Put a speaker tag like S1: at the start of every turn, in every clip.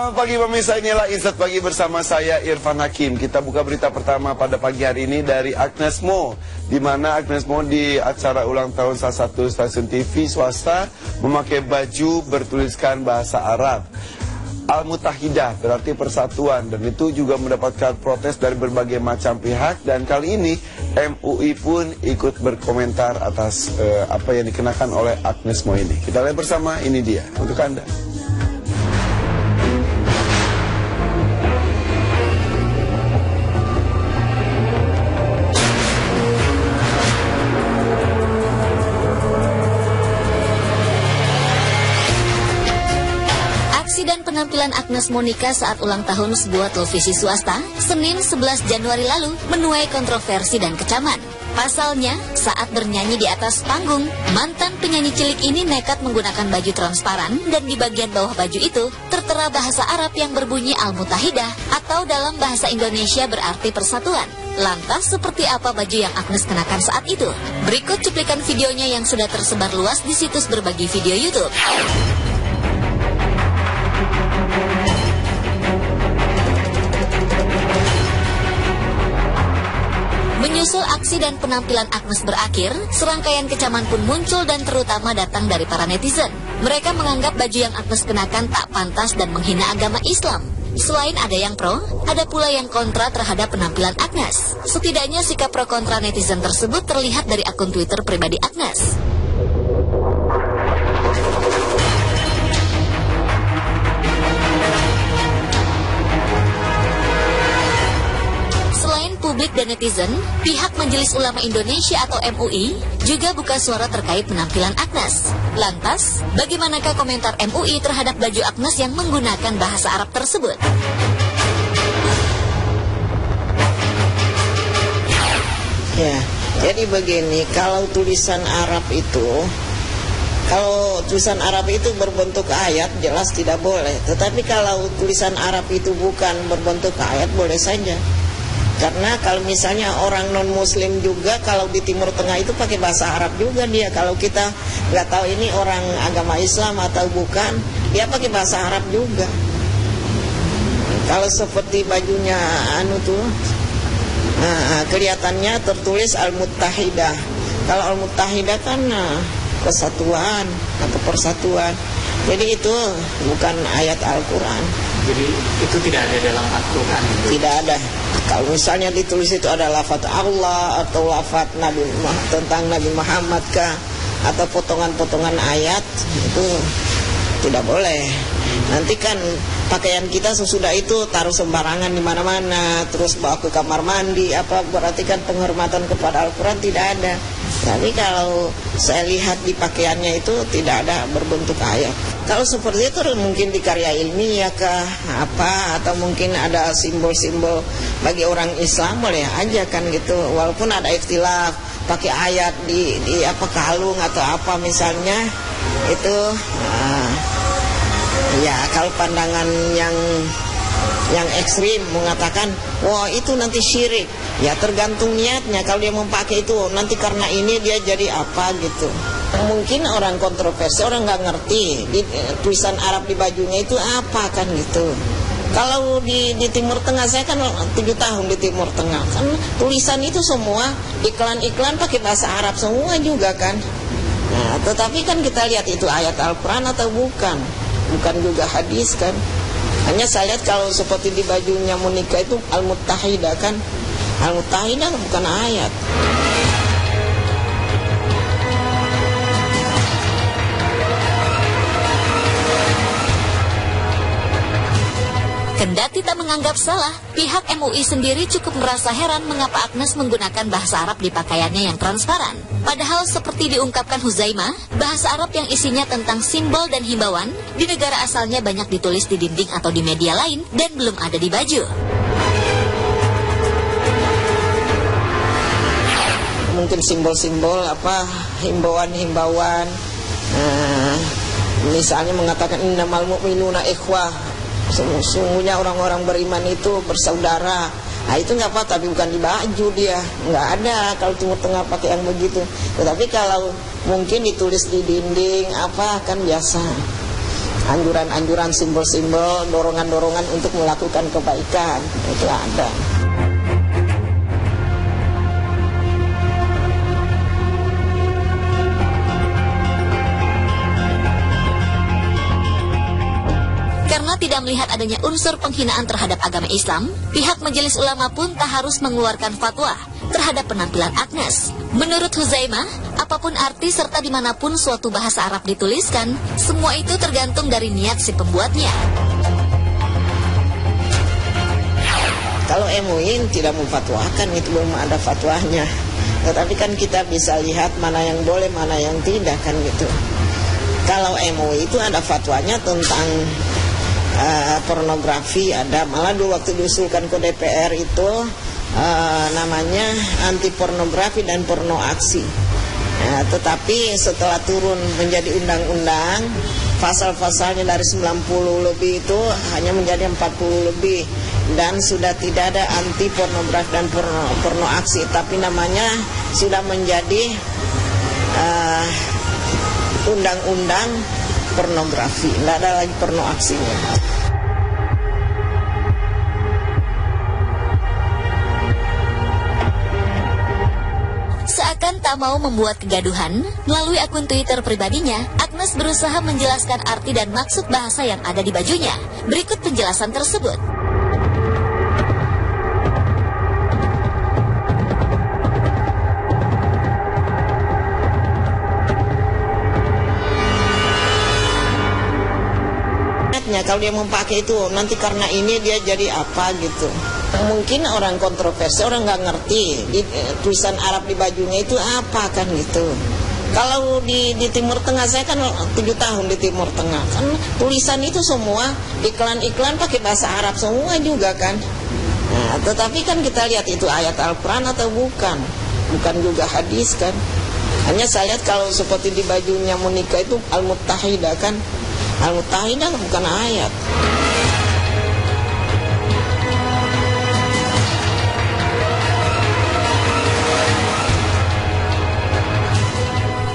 S1: Selamat pagi pemirsa, inilah Insight Pagi bersama saya Irfan Hakim. Kita buka berita pertama pada pagi hari ini dari Agnes Mo, di mana Agnes Mo di acara ulang tahun salah satu stasiun TV swasta memakai baju bertuliskan bahasa Arab. Al-Mutahidah berarti persatuan, dan itu juga mendapatkan protes dari berbagai macam pihak. Dan kali ini MUI pun ikut berkomentar atas apa yang dikenakan oleh Agnes Mo ini. Kita lihat bersama, ini dia untuk Anda.
S2: Dan penampilan Agnes Monica saat ulang tahun sebuah televisi swasta Senin 11 Januari lalu menuai kontroversi dan kecaman. Pasalnya, saat bernyanyi di atas panggung, mantan penyanyi cilik ini nekat menggunakan baju transparan, dan di bagian bawah baju itu tertera bahasa Arab yang berbunyi Al-Mutahidah, atau dalam bahasa Indonesia berarti persatuan. Lantas seperti apa baju yang Agnes kenakan saat itu? Berikut cuplikan videonya yang sudah tersebar luas di situs berbagi video YouTube. Menyusul aksi dan penampilan Agnes berakhir, serangkaian kecaman pun muncul dan terutama datang dari para netizen. Mereka menganggap baju yang Agnes kenakan tak pantas dan menghina agama Islam. Selain ada yang pro, ada pula yang kontra terhadap penampilan Agnes. Setidaknya sikap pro kontra netizen tersebut terlihat dari akun Twitter pribadi Agnes. Publik dan netizen, pihak Majelis Ulama Indonesia atau MUI juga buka suara terkait penampilan Agnes. Lantas, bagaimanakah komentar MUI terhadap baju Agnes yang menggunakan bahasa Arab tersebut?
S3: Ya, jadi begini, kalau tulisan Arab itu berbentuk ayat, jelas tidak boleh. Tetapi kalau tulisan Arab itu bukan berbentuk ayat, boleh saja. Karena kalau misalnya orang non-muslim juga, kalau di Timur Tengah itu pakai bahasa Arab juga dia. Kalau kita nggak tahu ini orang agama Islam atau bukan, dia pakai bahasa Arab juga. Kalau seperti bajunya kelihatannya tertulis Al-Mutahidah. Kalau Al-Mutahidah kan kesatuan atau persatuan. Jadi itu bukan ayat Al-Quran.
S4: Jadi itu tidak ada dalam Al-Quran?
S3: Tidak ada. Kalau misalnya ditulis itu ada lafaz Allah atau lafaz tentang Nabi Muhammad kah, atau potongan-potongan ayat, itu tidak boleh. Nanti kan pakaian kita sesudah itu taruh sembarangan di mana-mana, terus bawa ke kamar mandi, apa berarti kan penghormatan kepada Al-Quran tidak ada. Tapi kalau saya lihat di pakaiannya itu tidak ada berbentuk ayat. Kalau seperti itu mungkin di karya ilmiah kah apa, atau mungkin ada simbol-simbol bagi orang Islam, boleh aja kan gitu. Walaupun ada ikhtilaf pakai ayat di apa kalung atau apa misalnya itu. Ya kalau pandangan yang ekstrim mengatakan wah itu nanti syirik, ya tergantung niatnya. Kalau dia memakai itu nanti karena ini dia jadi apa gitu. Mungkin orang kontroversi, orang nggak ngerti tulisan Arab di bajunya itu apa kan gitu. Kalau di Timur Tengah, saya kan 7 tahun di Timur Tengah, kan tulisan itu semua iklan-iklan pakai bahasa Arab semua juga kan. Nah, tetapi kan kita lihat itu ayat Al-Quran atau bukan juga hadis kan. Hanya saya lihat kalau seperti di bajunya Monica itu Al-Mutahidah kan, Al-Mutahidah bukan ayat.
S2: Kendati tak menganggap salah, pihak MUI sendiri cukup merasa heran mengapa Agnes menggunakan bahasa Arab di pakaiannya yang transparan. Padahal seperti diungkapkan Huzaimah, bahasa Arab yang isinya tentang simbol dan himbauan di negara asalnya banyak ditulis di dinding atau di media lain dan belum ada di baju.
S3: Mungkin simbol-simbol apa, himbauan-himbauan. Misalnya mengatakan innamal mu'minuna ikhwah. Sungguhnya orang-orang beriman itu bersaudara. Nah itu nggak apa, tapi bukan di baju dia. Nggak ada kalau Timur Tengah pakai yang begitu. Tetapi kalau mungkin ditulis di dinding apa kan biasa. anjuran-anjuran, simbol-simbol, dorongan-dorongan untuk melakukan kebaikan itu ada.
S2: Karena tidak melihat adanya unsur penghinaan terhadap agama Islam, pihak Majelis Ulama pun tak harus mengeluarkan fatwa terhadap penampilan Agnes. Menurut Huzaimah, apapun arti serta dimanapun suatu bahasa Arab dituliskan, semua itu tergantung dari niat si pembuatnya.
S3: Kalau MUI tidak memfatwakan, itu belum ada fatwanya. Tetapi kan kita bisa lihat mana yang boleh, mana yang tidak kan gitu. Kalau MUI itu ada fatwanya tentang pornografi, ada malah dulu waktu diusulkan ke DPR itu namanya anti pornografi dan porno aksi. Tetapi setelah turun menjadi undang-undang, pasal-pasalnya dari 90 lebih itu hanya menjadi 40 lebih, dan sudah tidak ada anti pornografi dan porno aksi, tapi namanya sudah menjadi undang-undang pornografi, tidak ada lagi porno aksinya.
S2: Seakan tak mau membuat kegaduhan, melalui akun Twitter pribadinya, Agnes berusaha menjelaskan arti dan maksud bahasa yang ada di bajunya. Berikut penjelasan tersebut.
S3: Kalau dia memakai itu nanti karena ini dia jadi apa gitu. Mungkin orang kontroversi, orang nggak ngerti tulisan Arab di bajunya itu apa kan gitu. Kalau di Timur Tengah, saya kan 7 tahun di Timur Tengah, kan tulisan itu semua iklan-iklan pakai bahasa Arab semua juga kan. Nah, tetapi kan kita lihat itu ayat Al-Quran atau bukan juga hadis kan. Hanya saya lihat kalau seperti di bajunya Monika itu Al-Muttahidah kan. Al-Muttahidah bukan ayat.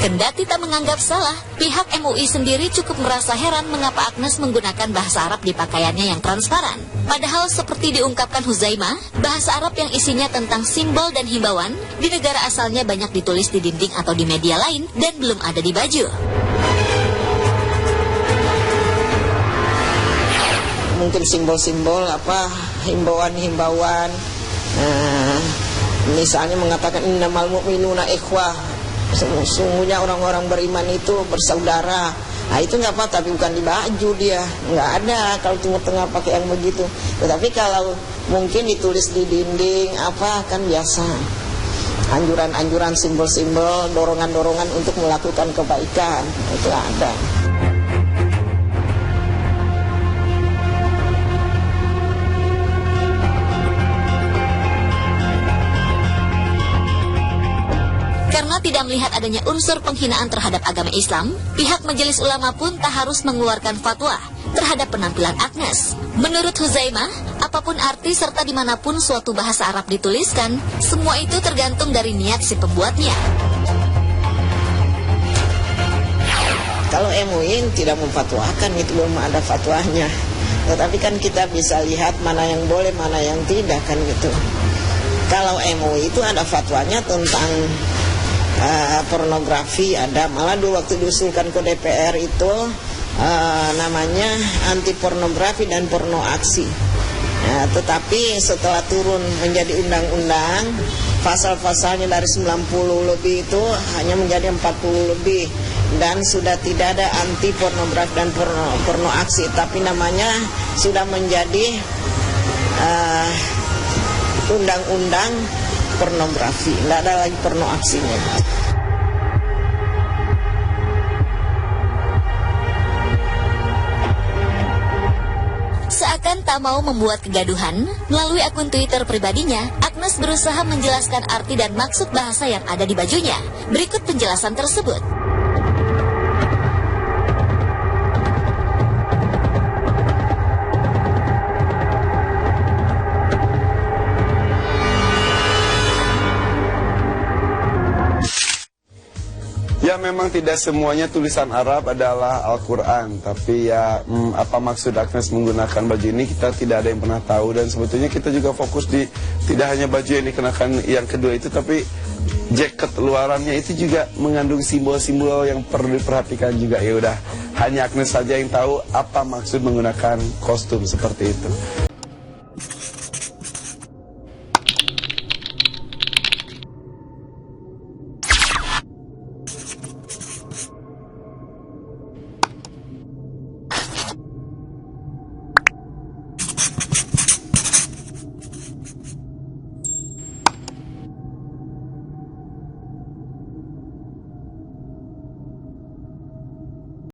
S2: Kendati tak menganggap salah, pihak MUI sendiri cukup merasa heran mengapa Agnes menggunakan bahasa Arab di pakaiannya yang transparan. Padahal seperti diungkapkan Huzaimah, bahasa Arab yang isinya tentang simbol dan himbauan di negara asalnya banyak ditulis di dinding atau di media lain dan belum ada di baju.
S3: Mungkin simbol-simbol apa, himbauan-himbauan, misalnya mengatakan innamal mu'minuna ikhwah, sungguhnya orang-orang beriman itu bersaudara. Nah itu nggak apa, tapi bukan di baju dia, nggak ada kalau Timur Tengah pakai yang begitu. Tetapi kalau mungkin ditulis di dinding apa kan biasa, anjuran-anjuran, simbol-simbol, dorongan-dorongan untuk melakukan kebaikan itu ada.
S2: Karena tidak melihat adanya unsur penghinaan terhadap agama Islam, pihak Majelis Ulama pun tak harus mengeluarkan fatwa terhadap penampilan Agnes. Menurut Huzaimah, apapun arti serta dimanapun suatu bahasa Arab dituliskan, semua itu tergantung dari niat si pembuatnya.
S3: Kalau MUI tidak memfatwakan, itu belum ada fatwanya. Tetapi kan kita bisa lihat mana yang boleh, mana yang tidak kan gitu. Kalau MUI itu ada fatwanya tentang pornografi, ada malah dulu waktu diusulkan ke DPR itu namanya anti pornografi dan porno aksi. Tetapi setelah turun menjadi undang-undang, pasal-pasalnya dari 90 lebih itu hanya menjadi 40 lebih, dan sudah tidak ada anti pornografi dan porno aksi, tapi namanya sudah menjadi undang-undang pornografi, tidak ada lagi porno aksinya.
S2: Seakan tak mau membuat kegaduhan, melalui akun Twitter pribadinya, Agnes berusaha menjelaskan arti dan maksud bahasa yang ada di bajunya. Berikut penjelasan tersebut.
S1: Ya memang tidak semuanya tulisan Arab adalah Al-Quran. Tapi ya apa maksud Agnes menggunakan baju ini kita tidak ada yang pernah tahu. Dan sebetulnya kita juga fokus di tidak hanya baju yang dikenakan yang kedua itu, tapi jaket luarannya itu juga mengandung simbol-simbol yang perlu diperhatikan juga. Ya udah, hanya Agnes saja yang tahu apa maksud menggunakan kostum seperti itu.